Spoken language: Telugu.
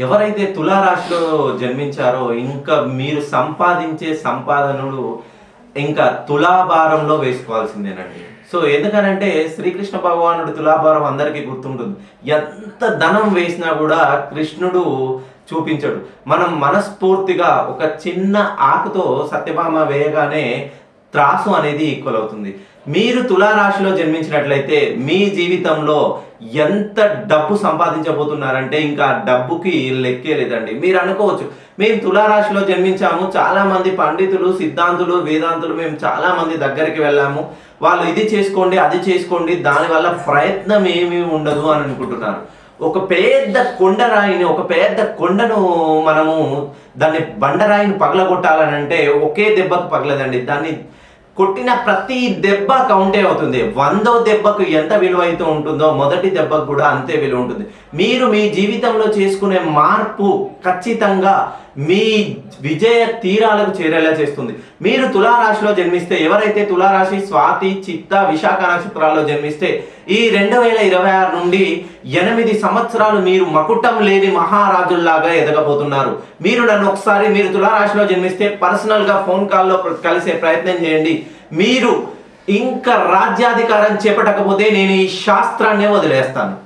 ఎవరైతే తులారాశిలో జన్మించారో ఇంకా మీరు సంపాదించే సంపాదనలు ఇంకా తులాభారంలో వేసుకోవాల్సిందేనండి. సో ఎందుకనంటే శ్రీకృష్ణ భగవానుడు తులాభారం అందరికీ గుర్తుంటుంది. ఎంత ధనం వేసినా కూడా కృష్ణుడు చూపించడు. మనం మనస్ఫూర్తిగా ఒక చిన్న ఆకుతో సత్యభామ వేయగానే త్రాసు అనేది ఈక్వల్ అవుతుంది. మీరు తులారాశిలో జన్మించినట్లయితే మీ జీవితంలో ఎంత డబ్బు సంపాదించబోతున్నారంటే ఇంకా డబ్బుకి లెక్కే లేదండి. మీరు అనుకోవచ్చు, మేము తులారాశిలో జన్మించాము, చాలా మంది పండితులు, సిద్ధాంతులు, వేదాంతులు మేము చాలా మంది దగ్గరికి వెళ్ళాము, వాళ్ళు ఇది చేసుకోండి అది చేసుకోండి దానివల్ల ప్రయత్నం ఏమీ ఉండదు అని అనుకుంటున్నారు. ఒక పెద్ద కొండరాయిని, ఒక పెద్ద కొండను మనము దాన్ని బండరాయిని పగలగొట్టాలని అంటే ఒకే దెబ్బకు పగలదండి. దాన్ని కొట్టిన ప్రతి దెబ్బ కౌంటే అవుతుంది. 100వ దెబ్బకు ఎంత విలువ అయితే ఉంటుందో మొదటి దెబ్బకు కూడా అంతే విలువ ఉంటుంది. మీరు మీ జీవితంలో చేసుకునే మార్పు ఖచ్చితంగా మీ విజయ తీరాలకు చేరేలా చేస్తుంది. మీరు తులారాశిలో జన్మిస్తే, ఎవరైతే తులారాశి స్వాతి, చిత్త, విశాఖ నక్షత్రాల్లో జన్మిస్తే ఈ 2026 నుండి 8 సంవత్సరాలు మీరు మకుటం లేని మహారాజుల్లాగా ఎదగబోతున్నారు. మీరు నన్ను ఒకసారి, మీరు తులారాశిలో జన్మిస్తే పర్సనల్గా ఫోన్ కాల్లో కలిసే ప్రయత్నం చేయండి. మీరు ఇంకా రాజ్యాధికారం చేపట్టకపోతే నేను ఈ శాస్త్రాన్నే వదిలేస్తాను.